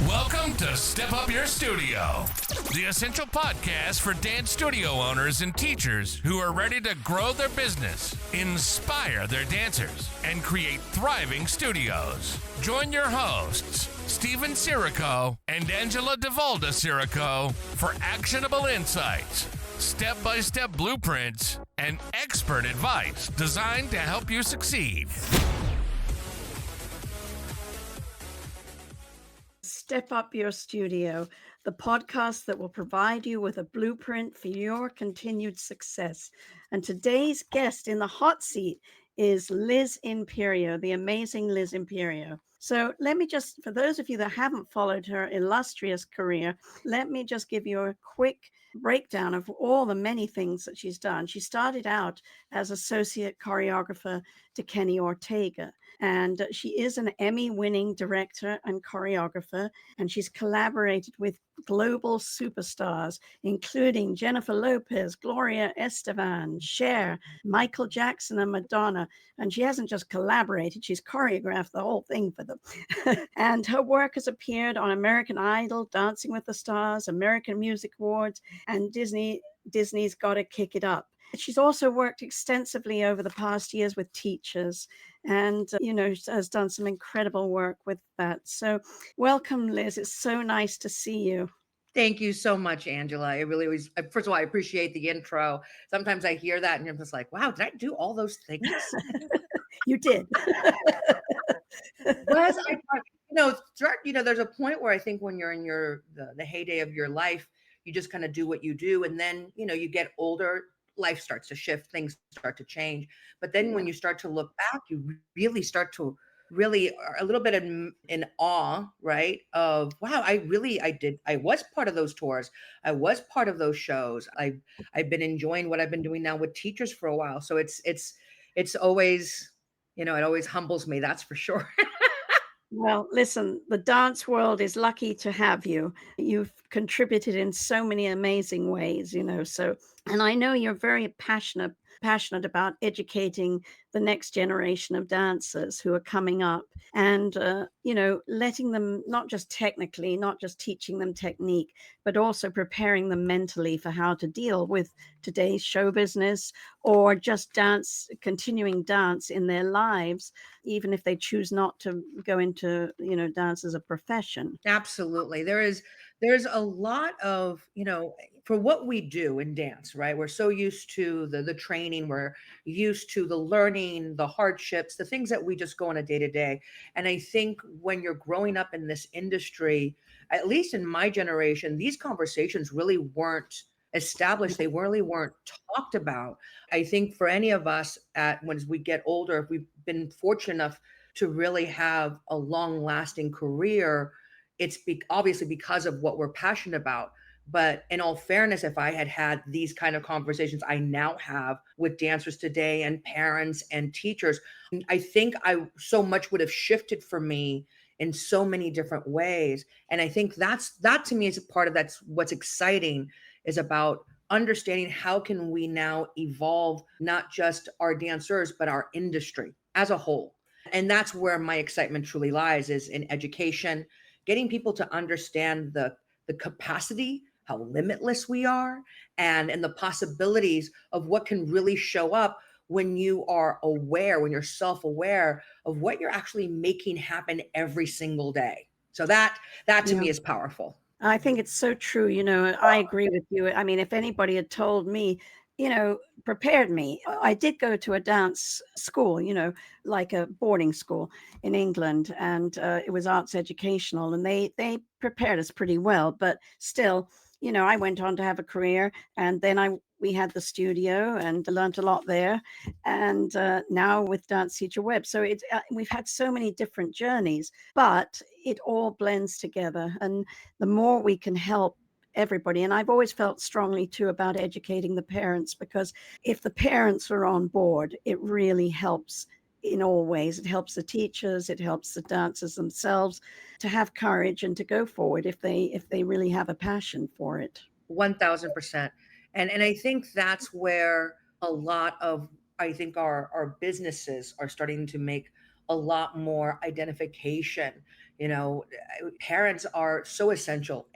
Welcome to Step Up Your Studio, the essential podcast for dance studio owners and teachers who are ready to grow their business, inspire their dancers, and create thriving studios. Join your hosts, Stephen Sirico and Angela Volta Sirico, for actionable insights, step-by-step blueprints, and expert advice designed to help you succeed. Step Up Your Studio, the podcast that will provide you with a blueprint for your continued success. And today's guest in the hot seat is Liz Imperio, the amazing Liz Imperio. So let me just, for those of you that haven't followed her illustrious career, let me just give you a quick breakdown of all the many things that she's done. She started out as associate choreographer to Kenny Ortega. And she is an Emmy-winning director and choreographer, and she's collaborated with global superstars, including Jennifer Lopez, Gloria Estefan, Cher, Michael Jackson, and Madonna. And she hasn't just collaborated, she's choreographed the whole thing for them. And her work has appeared on American Idol, Dancing with the Stars, American Music Awards, and Disney's Gotta Kick It Up. She's also worked extensively over the past years with teachers and, has done some incredible work with that. So welcome, Liz. It's so nice to see you. Thank you so much, Angela. I really was, first of all, I appreciate the intro. Sometimes I hear that and I'm just like, wow, did I do all those things? You did. Was I, there's a point where I think when you're in the heyday of your life, you just kind of do what you do. And then, you get older, life starts to shift, things start to change. But then when you start to look back, you really start to are a little bit in awe, right? Of, wow, I was part of those tours. I was part of those shows. I've been enjoying what I've been doing now with teachers for a while. So it's always, it always humbles me. That's for sure. Well, listen, the dance world is lucky to have you. You've contributed in so many amazing ways, and I know you're very passionate about educating the next generation of dancers who are coming up and, letting them not just technically, not just teaching them technique, but also preparing them mentally for how to deal with today's show business or just continuing dance in their lives, even if they choose not to go into, dance as a profession. Absolutely. There's a lot of, for what we do in dance, right? We're so used to the training, we're used to the learning, the hardships, the things that we just go on a day to day. And I think when you're growing up in this industry, at least in my generation, these conversations really weren't established. They really weren't talked about. I think for any of us when we get older, if we've been fortunate enough to really have a long lasting career, it's obviously because of what we're passionate about. But in all fairness, if I had these kind of conversations I now have with dancers today and parents and teachers, I think so much would have shifted for me in so many different ways. And I think that to me is a part of that's what's exciting, is about understanding how can we now evolve not just our dancers, but our industry as a whole. And that's where my excitement truly lies, is in education, getting people to understand the capacity, how limitless we are, and the possibilities of what can really show up when you are aware, when you're self-aware of what you're actually making happen every single day. So that to me is powerful. I think it's so true. I agree with you. I mean, if anybody had told me, prepared me, I did go to a dance school, like a boarding school in England, and it was arts educational, and they prepared us pretty well. But still, I went on to have a career, and then we had the studio and learned a lot there. And now with Dance Teacher Web. So we've had so many different journeys, but it all blends together. And the more we can help everybody, and I've always felt strongly too about educating the parents, because if the parents are on board, it really helps in all ways. It helps the teachers, it helps the dancers themselves to have courage and to go forward if they really have a passion for it. 1000%. And I think that's where a lot of, I think our businesses are starting to make a lot more identification. Parents are so essential.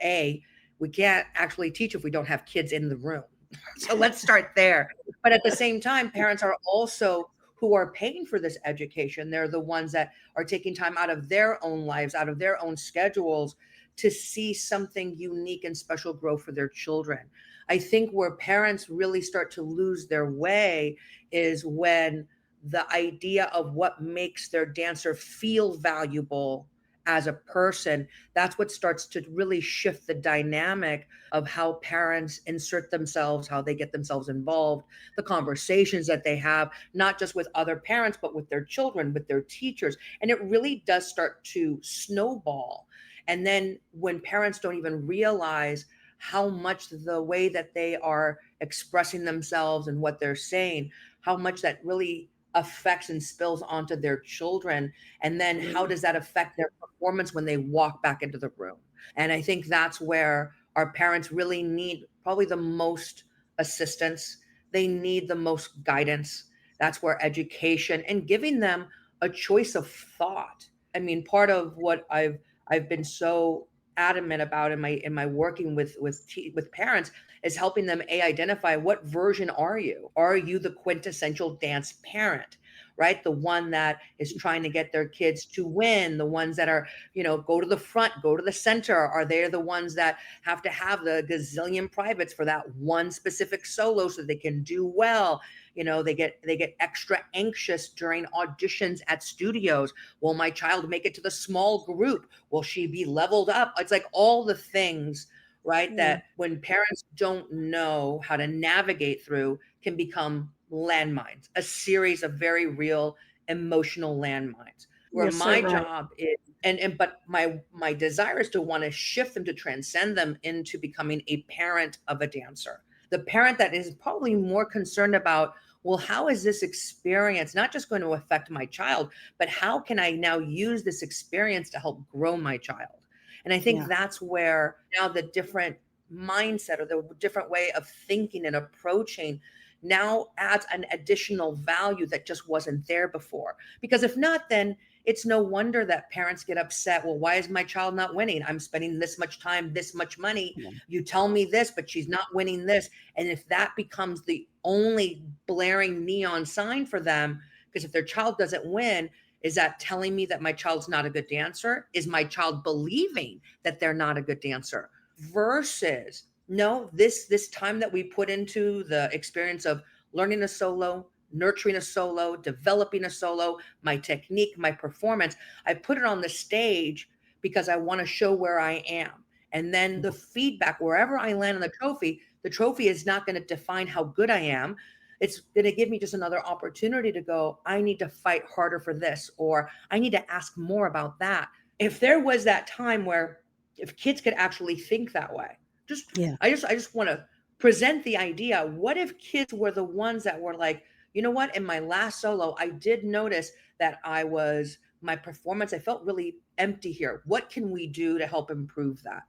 We can't actually teach if we don't have kids in the room. So let's start there. But at the same time, parents are also who are paying for this education. They're the ones that are taking time out of their own lives, out of their own schedules to see something unique and special grow for their children. I think where parents really start to lose their way is when the idea of what makes their dancer feel valuable as a person, that's what starts to really shift the dynamic of how parents insert themselves, how they get themselves involved, the conversations that they have, not just with other parents, but with their children, with their teachers. And it really does start to snowball. And then when parents don't even realize how much the way that they are expressing themselves and what they're saying, how much that really affects and spills onto their children. And then how does that affect their performance when they walk back into the room? And I think that's where our parents really need probably the most assistance. They need the most guidance. That's where education and giving them a choice of thought. I mean, part of what I've been so adamant about in my working with parents is helping them identify what version are you? Are you the quintessential dance parent? Right? The one that is trying to get their kids to win, the ones that are, go to the front, go to the center. Are they the ones that have to have the gazillion privates for that one specific solo so they can do well? They get extra anxious during auditions at studios. Will my child make it to the small group? Will she be leveled up? It's like all the things, right? Yeah. That when parents don't know how to navigate through can become landmines, a series of very real emotional landmines. Where You're so my right. job is, but my desire is to want to shift them, to transcend them into becoming a parent of a dancer. The parent that is probably more concerned about, well, how is this experience not just going to affect my child, but how can I now use this experience to help grow my child? And I think Yeah. that's where now the different mindset or the different way of thinking and approaching now adds an additional value that just wasn't there before. Because if not, then it's no wonder that parents get upset. Well, why is my child not winning? I'm spending this much time, this much money. Yeah. You tell me this, but she's not winning this. And if that becomes the only blaring neon sign for them, because if their child doesn't win, is that telling me that my child's not a good dancer? Is my child believing that they're not a good dancer? Versus, no, this time that we put into the experience of learning a solo, nurturing a solo, developing a solo, my technique, my performance, I put it on the stage because I want to show where I am. And then the feedback, wherever I land on the trophy is not going to define how good I am. It's going to give me just another opportunity to go, I need to fight harder for this, or I need to ask more about that. If there was that time where if kids could actually think that way, Yeah. I just want to present the idea. What if kids were the ones that were like, you know what, in my last solo, I did notice that my performance, I felt really empty here. What can we do to help improve that?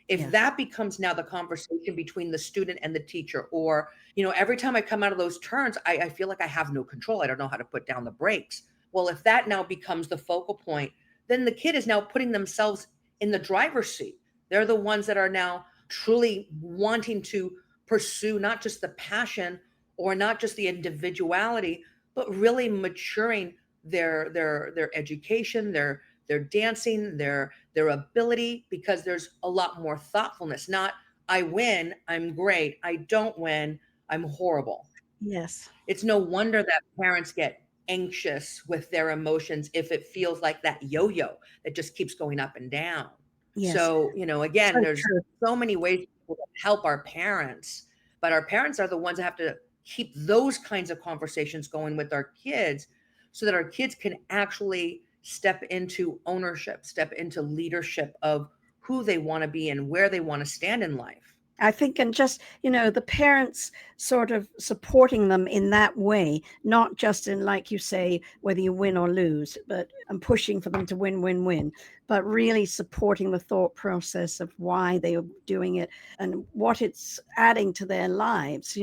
If Yes. that becomes now the conversation between the student and the teacher, or every time I come out of those turns, I feel like I have no control, I don't know how to put down the brakes. Well, if that now becomes the focal point, then the kid is now putting themselves in the driver's seat. They're the ones that are now truly wanting to pursue not just the passion or not just the individuality, but really maturing their education, their dancing, their ability, because there's a lot more thoughtfulness. Not I win, I'm great. I don't win, I'm horrible. Yes. It's no wonder that parents get anxious with their emotions if it feels like that yo-yo that just keeps going up and down. Yes. So, So again, there's true. so many ways to help our parents, but our parents are the ones that have to keep those kinds of conversations going with our kids so that our kids can actually step into ownership, step into leadership of who they want to be and where they want to stand in life. I think, and just, the parents sort of supporting them in that way, not just in, like you say, whether you win or lose, but and pushing for them to win, win, win, but really supporting the thought process of why they are doing it and what it's adding to their lives,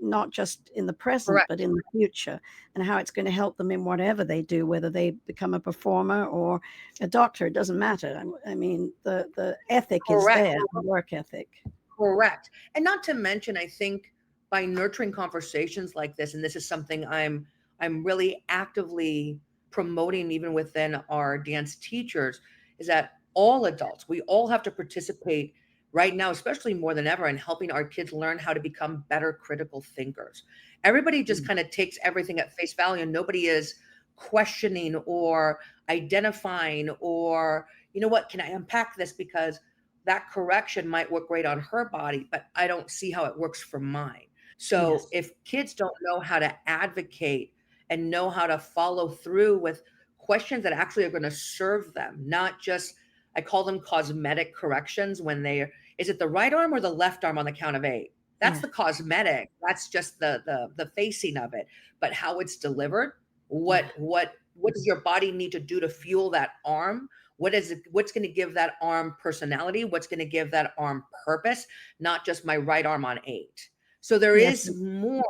not just in the present, Correct. but in the future, and how it's going to help them in whatever they do, whether they become a performer or a doctor, it doesn't matter. I mean, the ethic is Correct. there, the work ethic. Correct. And not to mention, I think by nurturing conversations like this, and this is something I'm really actively promoting even within our dance teachers, is that all adults, we all have to participate right now, especially more than ever, in helping our kids learn how to become better critical thinkers. Everybody just Mm. kind of takes everything at face value, and nobody is questioning or identifying or, you know what, can I unpack this because that correction might work great on her body, but I don't see how it works for mine. So Yes. if kids don't know how to advocate and know how to follow through with questions that actually are going to serve them, not just, I call them cosmetic corrections when is it the right arm or the left arm on the count of eight? That's Yeah. the cosmetic. That's just the facing of it. But how it's delivered, Yeah. what does your body need to do to fuel that arm? What's going to give that arm personality, what's going to give that arm purpose, not just my right arm on eight. So there Yes. is more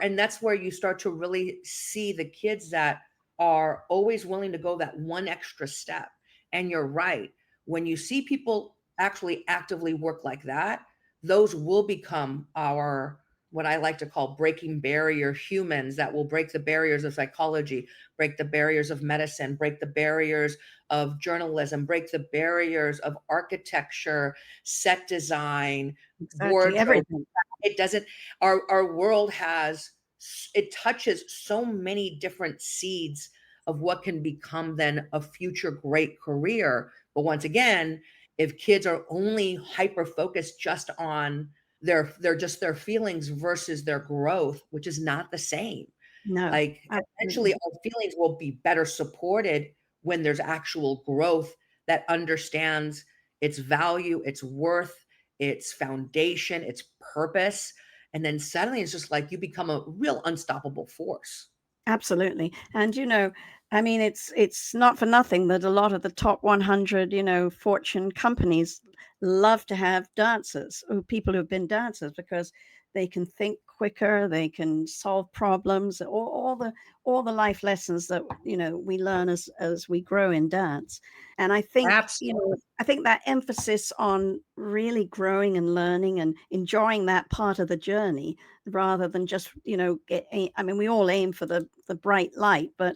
and that's where you start to really see the kids that are always willing to go that one extra step. And you're right, when you see people actually actively work like that, those will become our, what I like to call breaking barrier humans, that will break the barriers of psychology, break the barriers of medicine, break the barriers of journalism, break the barriers of architecture, set design, Exactly. wardrobe. Everything. It doesn't, our world it touches so many different seeds of what can become then a future great career. But once again, if kids are only hyper focused just on their feelings versus their growth, which is not the same. No, Like, eventually, absolutely. our feelings will be better supported when there's actual growth that understands its value, its worth, its foundation, its purpose. And then suddenly it's just like you become a real unstoppable force. Absolutely. And I mean, it's not for nothing that a lot of the top 100, fortune companies love to have dancers or people who've been dancers because they can think quicker, they can solve problems, all the life lessons that we learn as we grow in dance. And I think, Absolutely. I think that emphasis on really growing and learning and enjoying that part of the journey rather than just I mean, we all aim for the bright light, but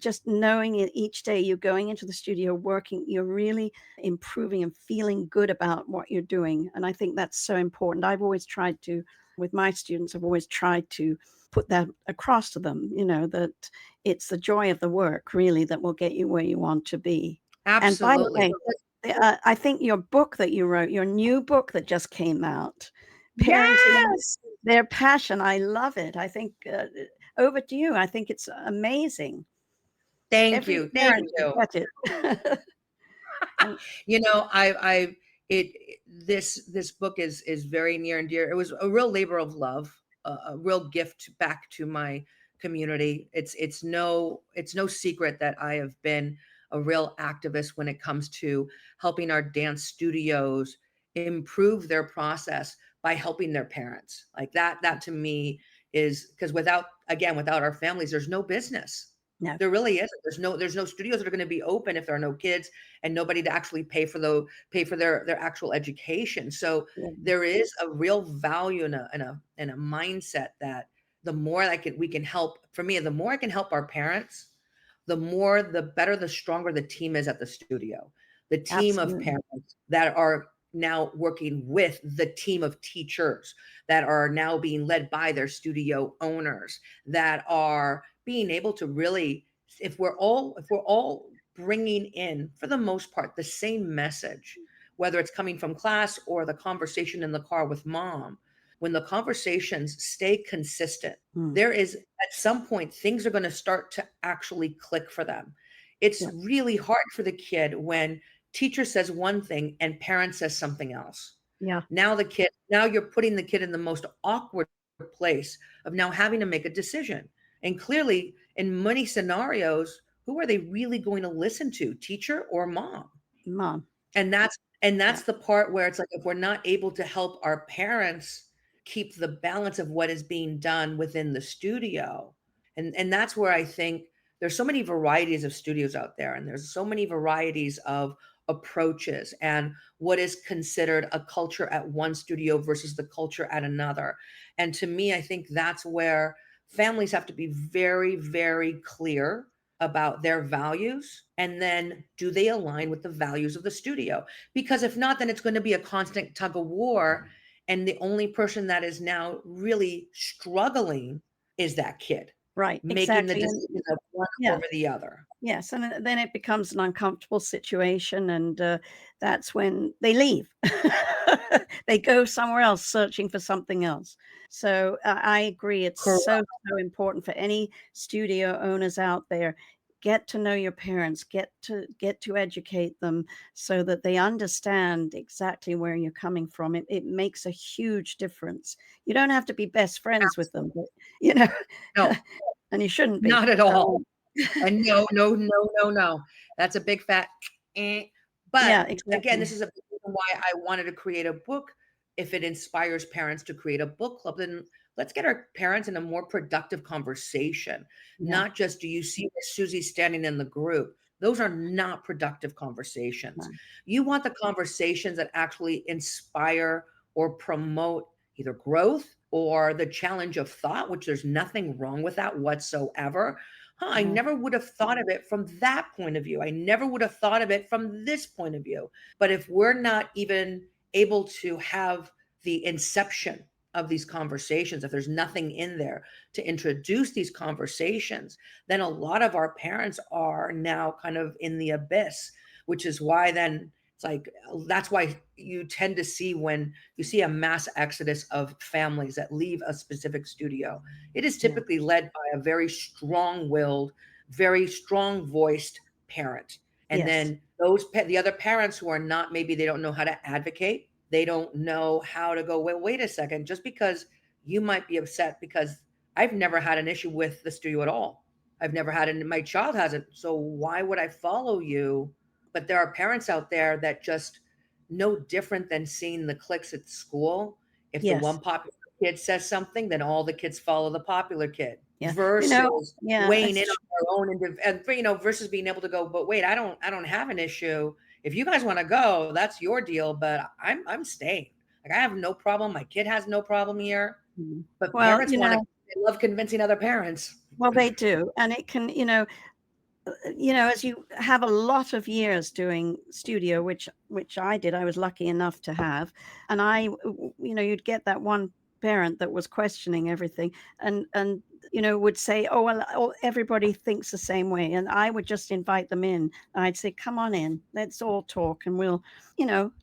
just knowing it each day you're going into the studio working, you're really improving and feeling good about what you're doing, and I think that's so important. I've always tried to, with my students, I've always tried to put that across to them, that it's the joy of the work really that will get you where you want to be. And by the Absolutely. way, I think your book that you wrote, your new book that just came out, parenting Yes. their passion. I love it. I think, over to you. I think it's amazing. Thank Every you. Thank parent should you. get it. And You know, this book is very near and dear. It was a real labor of love, a real gift back to my community. It's no secret that I have been a real activist when it comes to helping our dance studios improve their process by helping their parents. Like that to me is because without our families, there's no business. no, There really isn't. There's no studios that are going to be open if there are no kids and nobody to actually pay for their actual education. So yeah, there is a real value in a mindset that the more we can help. For me, the more I can help our parents, the better, the stronger the team is at the studio. The team of absolutely. parents that are now working with the team of teachers that are now being led by their studio owners, that are being able to really, if we're all bringing in, for the most part, the same message, whether it's coming from class or the conversation in the car with mom, when the conversations stay consistent, Mm, there is, at some point, things are going to start to actually click for them. It's yeah, really hard for the kid when teacher says one thing and parent says something else. Yeah. Now you're putting the kid in the most awkward place of now having to make a decision. And clearly, in many scenarios, who are they really going to listen to, teacher or mom? Mom. And that's Yeah. the part where it's like, if we're not able to help our parents keep the balance of what is being done within the studio, and that's where I think there's so many varieties of studios out there, and there's so many varieties of approaches and what is considered a culture at one studio versus the culture at another. And to me, I think that's where families have to be very, very clear about their values, and then do they align with the values of the studio? Because if not, then it's going to be a constant tug of war, and the only person that is now really struggling is that kid Right. making the Exactly. And decision of one yeah. over the other. Yes, and then it becomes an uncomfortable situation, and that's when they leave. They go somewhere else searching for something else. So I agree. It's Correct. so important for any studio owners out there. Get to know your parents. Get to educate them so that they understand exactly where you're coming from. It makes a huge difference. You don't have to be best friends with them, but you know, No, and you shouldn't be. not at all. Um, And no, no, no, no, no. That's a big fat eh. But yeah, again, this exactly. is a big reason why I wanted to create a book. If it inspires parents to create a book club, then let's get our parents in a more productive conversation. Yeah. Not just, do you see Miss Susie standing in the group? Those are not productive conversations. No. You want the conversations that actually inspire or promote either growth or the challenge of thought, which there's nothing wrong with that whatsoever. I No. never would have thought of it from that point of view. I never would have thought of it from this point of view. But if we're not even able to have the inception of these conversations, if there's nothing in there to introduce these conversations, then a lot of our parents are now kind of in the abyss, which is why then it's like, that's why you tend to see, when you see a mass exodus of families that leave a specific studio, it is Yeah. typically led by a very strong-willed, very strong-voiced parent. And Yes. then the other parents who are not, maybe they don't know how to advocate. They don't know how to go, well, wait a second, just because you might be upset, because I've never had an issue with the studio at all. I've never had it, my child hasn't. So why would I follow you? But there are parents out there that just, no different than seeing the cliques at school. If the Yes. one popular kid says something, then all the kids follow the popular kid, Yeah. versus Yeah, weighing in it's on their own, versus being able to go, but wait, I don't have an issue. If you guys want to go, that's your deal, but I'm staying. Like, I have no problem. My kid has no problem here. mm. But Well, parents want to, they love convincing other parents. they do, and it can, as you have a lot of years doing studio, which I did, I was lucky enough to have, and you'd get that one parent that was questioning everything, and would say, oh well, everybody thinks the same way, and I would just invite them in. I'd say, come on in, let's all talk, and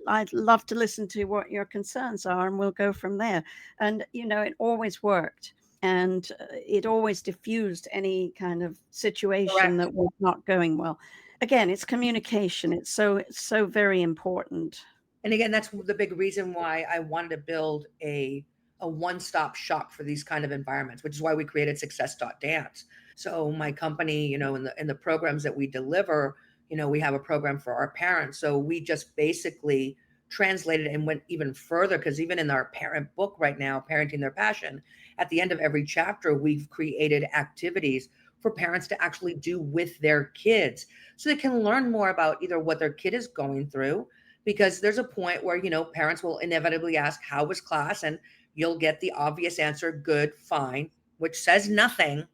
I'd love to listen to what your concerns are, and we'll go from there. And it always worked, and it always diffused any kind of situation Correct. that was not going well. Again, it's communication. It's so very important. And again, that's the big reason why I wanted to build a one-stop shop for these kind of environments, which is why we created Success.Dance. So my company, in the programs that we deliver, we have a program for our parents. So we just basically translated and went even further, because even in our parent book right now, Parenting Their Passion, at the end of every chapter, we've created activities for parents to actually do with their kids, so they can learn more about either what their kid is going through. Because there's a point where, parents will inevitably ask, how was class? And you'll get the obvious answer, good, fine, which says nothing,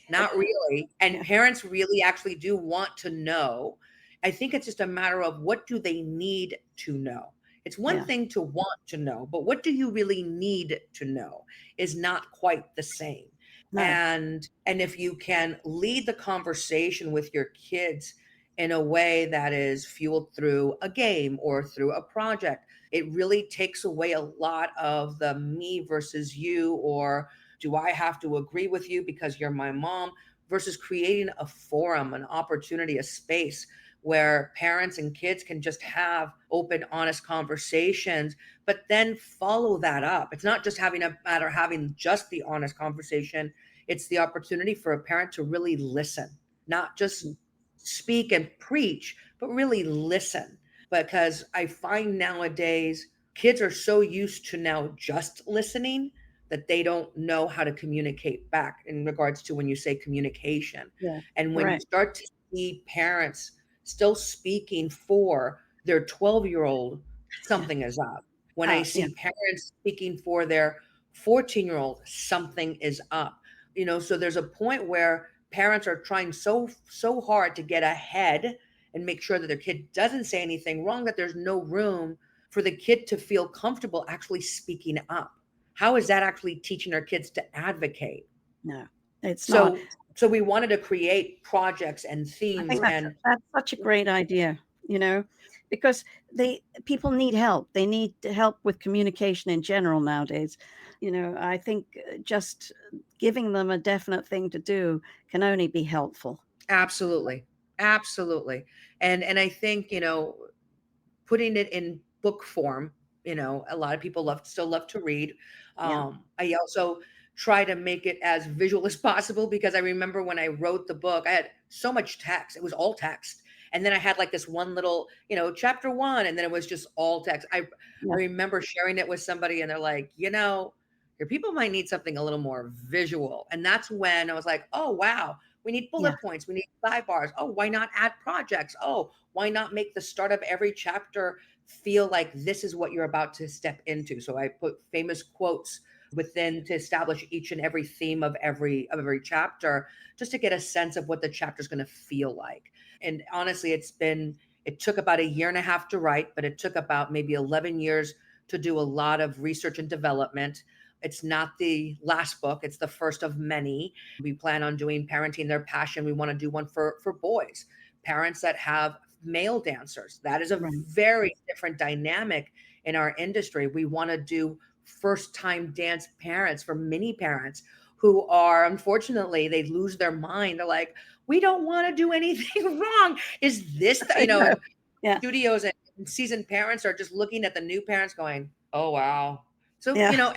not really. And Yeah. parents really actually do want to know. I think it's just a matter of, what do they need to know? It's one Yeah. thing to want to know, but what do you really need to know is not quite the same. No. And if you can lead the conversation with your kids in a way that is fueled through a game or through a project, it really takes away a lot of the me versus you, or do I have to agree with you because you're my mom, versus creating a forum, an opportunity, a space where parents and kids can just have open, honest conversations, but then follow that up. It's not just having a matter of having just the honest conversation. It's the opportunity for a parent to really listen, not just speak and preach, but really listen. Because I find nowadays kids are so used to now just listening that they don't know how to communicate back in regards to when you say communication. Yeah. And when you Correct. start to see parents still speaking for their 12-year-old, something is up. When I Yeah. see parents speaking for their 14-year-old, something is up. So there's a point where parents are trying so hard to get ahead and make sure that their kid doesn't say anything wrong, that there's no room for the kid to feel comfortable actually speaking up. How is that actually teaching our kids to advocate? No, it's not. So we wanted to create projects and I themes think that's and that's such a great idea, because people need help. They need help with communication in general nowadays. I think just giving them a definite thing to do can only be helpful. absolutely, absolutely. And I think, putting it in book form, a lot of people still love to read. Yeah, I also try to make it as visual as possible, because I remember when I wrote the book, I had so much text. It was all text. And then I had like this one little, chapter one, and then it was just all text. I yeah, remember sharing it with somebody and they're like, your people might need something a little more visual. And that's when I was like, oh, wow, we need yeah, bullet points. We need sidebars. Oh, why not add projects? Oh, why not make the start of every chapter feel like this is what you're about to step into? So I put famous quotes within to establish each and every theme of every chapter, just to get a sense of what the chapter is going to feel like. And honestly, it took about a year and a half to write, but it took about maybe 11 years to do a lot of research and development. It's not the last book, it's the first of many. We plan on doing Parenting Their Passion. We want to do one for boys, parents that have male dancers. That is a right. very different dynamic in our industry. We want to do first time dance parents, for many parents who are, unfortunately, they lose their mind. They're like, we don't want to do anything wrong. Is this I know. and Yeah, studios and seasoned parents are just looking at the new parents going, oh wow. So yeah,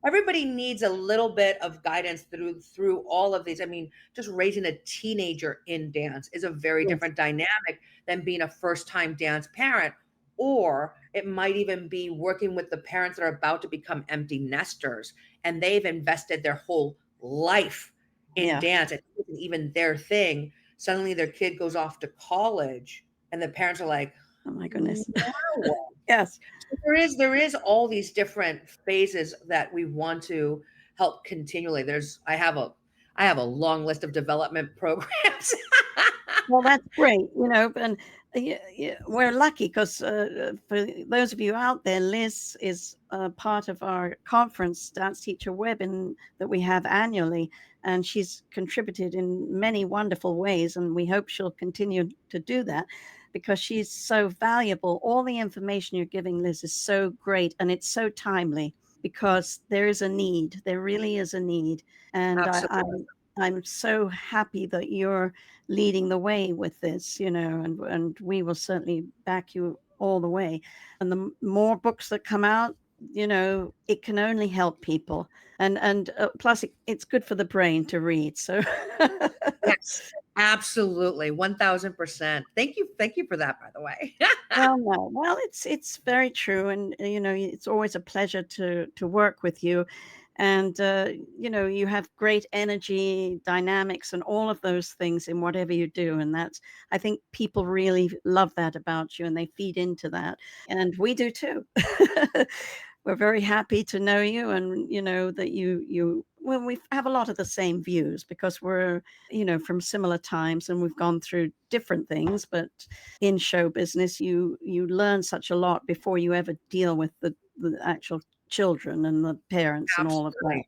everybody needs a little bit of guidance through all of these. I mean, just raising a teenager in dance is a very yes, different dynamic than being a first time dance parent. Or it might even be working with the parents that are about to become empty nesters, and they've invested their whole life in yeah. dance, and it isn't even their thing. Suddenly their kid goes off to college and the parents are like, Oh my goodness. wow. Yes. So there is all these different phases that we want to help continually. I have a long list of development programs. Well, that's great, and we're lucky because for those of you out there, Liz is part of our conference, Dance Teacher Webbing, that we have annually, and she's contributed in many wonderful ways, and we hope she'll continue to do that because she's so valuable. All the information you're giving, Liz, is so great, and it's so timely because there is a need. There really is a need, and Absolutely. I'm so happy that you're leading the way with this, and we will certainly back you all the way. And the more books that come out, it can only help people. And plus, it's good for the brain to read. So, Yes, absolutely. 1000%. Thank you for that, by the way. well, no, well, it's very true, and it's always a pleasure to work with you. And you have great energy, dynamics, and all of those things in whatever you do. And I think people really love that about you, and they feed into that, and we do too. We're very happy to know you, and that you well, we have a lot of the same views because we're from similar times, and we've gone through different things. But in show business, you learn such a lot before you ever deal with the actual children and the parents and all of that.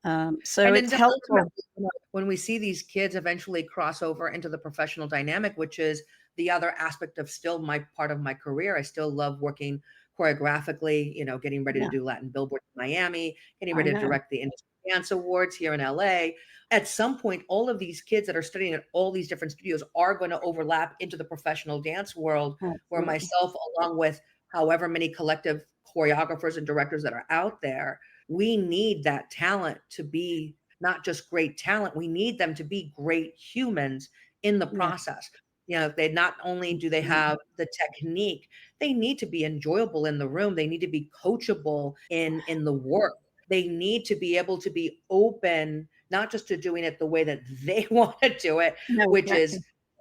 Absolutely. So And it's then helpful. ultimately, when we see these kids eventually cross over into the professional dynamic, which is the other aspect of still my part of my career. I still love working choreographically, getting ready to Yeah, do Latin Billboard in Miami, getting I ready to know. direct the Industry Dance Awards here in LA. At some point, all of these kids that are studying at all these different studios are going to overlap into the professional dance world, where Absolutely. myself, along with however many collective choreographers and directors that are out there, we need that talent to be not just great talent, we need them to be great humans in the Yeah, process. They not only do they absolutely. have the technique, they need to be enjoyable in the room. They need to be coachable in the work. They need to be able to be open, not just to doing it the way that they want to do it, No, which is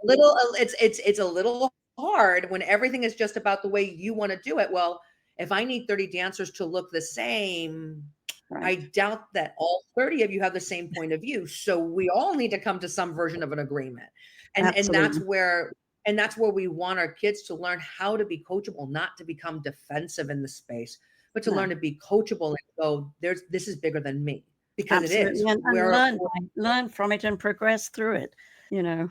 exactly. it's a little hard when everything is just about the way you want to do it. Well, if I need 30 dancers to look the same, I Right. doubt that all 30 of you have the same point of view. So we all need to come to some version of an agreement. And Absolutely. that's where we want our kids to learn how to be coachable, not to become defensive in the space, but to learn No, to be coachable and go, this is bigger than me, because it absolutely. is. And learn from it and progress through it, you know,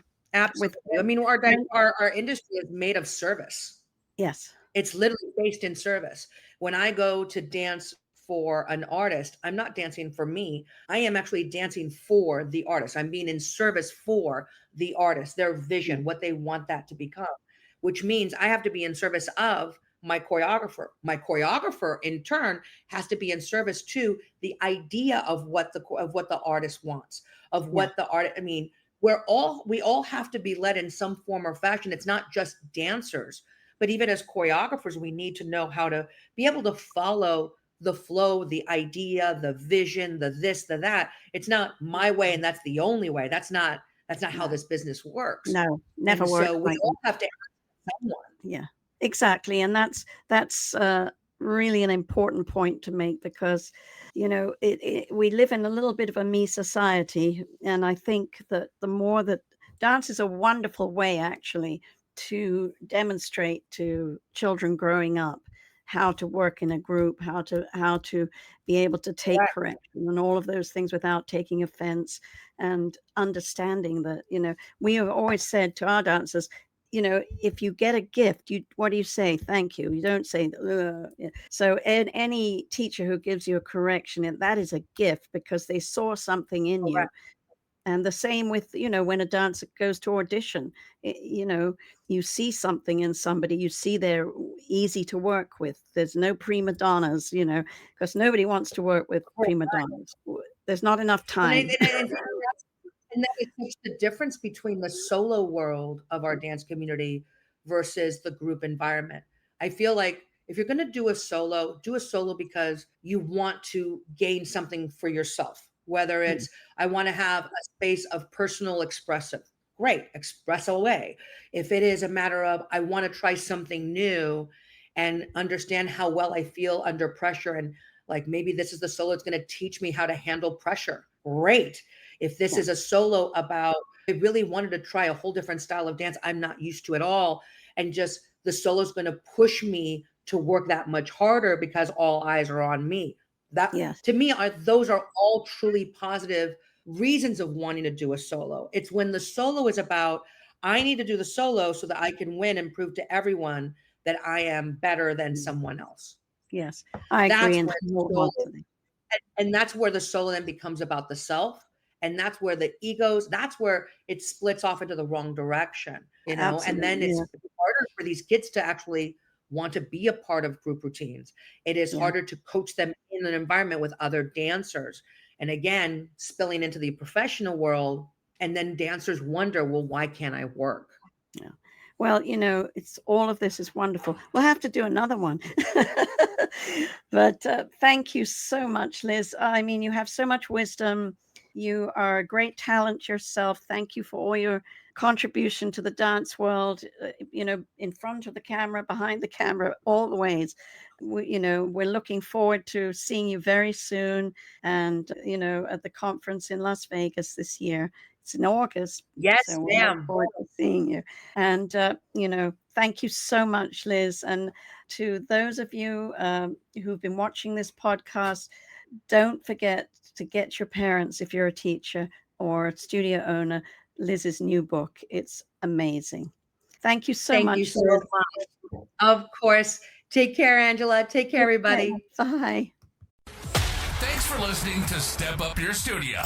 with, Absolutely. I mean, and our industry is made of service. yes. It's literally based in service. When I go to dance for an artist, I'm not dancing for me. I am actually dancing for the artist. I'm being in service for the artist, their Yeah. vision, what they want that to become, which means I have to be in service of my choreographer. My choreographer, in turn, has to be in service to the idea of what the artist wants, of Yeah. what the art. I mean, we all have to be led in some form or fashion. It's not just dancers, but even as choreographers, we need to know how to be able to follow the flow, the idea, the vision, the this, the that. It's not my way and that's the only way. That's not how No, this business works. no, never And works so we like all that. have to ask someone. Yeah, exactly. And that's really an important point to make because, we live in a little bit of a me society. And I think that the more that dance is a wonderful way actually to demonstrate to children growing up how to work in a group, how to be able to take Correct. correction and all of those things without taking offense and understanding that, we have always said to our dancers, if you get a gift, what do you say? Thank you. You don't say, "Ugh." Yeah. So, any teacher who gives you a correction, and that is a gift because they saw something in you. Correct. And the same with, when a dancer goes to audition, you see something in somebody, you see they're easy to work with. There's no prima donnas, because nobody wants to work with prima donnas. There's not enough And, time. that is such the difference between the solo world of our dance community versus the group environment. I feel like if you're going to do a solo because you want to gain something for yourself, whether Mm, it's I want to have a space of personal expressive, great, express away. If it is a matter of I want to try something new and understand how well I feel under pressure, and like maybe this is the solo, it's going to teach me how to handle pressure. Great. If this yeah, is a solo about, I really wanted to try a whole different style of dance I'm not used to at all, and just the solo is going to push me to work that much harder because all eyes are on me. That yes, to me are those are all truly positive reasons of wanting to do a solo. It's when the solo is about I need to do the solo so that I can win and prove to everyone that I am better than mm, someone else. yes. I agree That's and when solo wholeheartedly. and that's where the solo then becomes about the self, and that's where the egos, that's where it splits off into the wrong direction, and then Absolutely. it's Yeah. harder for these kids to actually want to be a part of group routines. It is Yeah. harder to coach them in an environment with other dancers. And again, spilling into the professional world, and then dancers wonder, well, why can't I work? Yeah. Well, it's all of this is wonderful. We'll have to do another one. But thank you so much, Liz. I mean, you have so much wisdom. You are a great talent yourself. Thank you for all your contribution to the dance world, in front of the camera, behind the camera, all the ways. We're looking forward to seeing you very soon and, at the conference in Las Vegas this year. It's in August. Yes, So we look ma'am. forward to seeing you. And, thank you so much, Liz. And to those of you who've been watching this podcast, don't forget to get your parents, if you're a teacher or a studio owner, Liz's new book. It's amazing. Thank you so Thank much, you so Liz. much. Of course. Take care, Angela. Take care, everybody. Bye. Thanks for listening to Step Up Your Studio.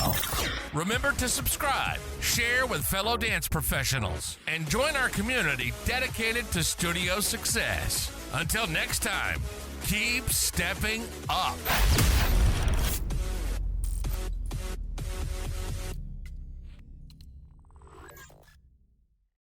Remember to subscribe, share with fellow dance professionals, and join our community dedicated to studio success. Until next time, keep stepping up.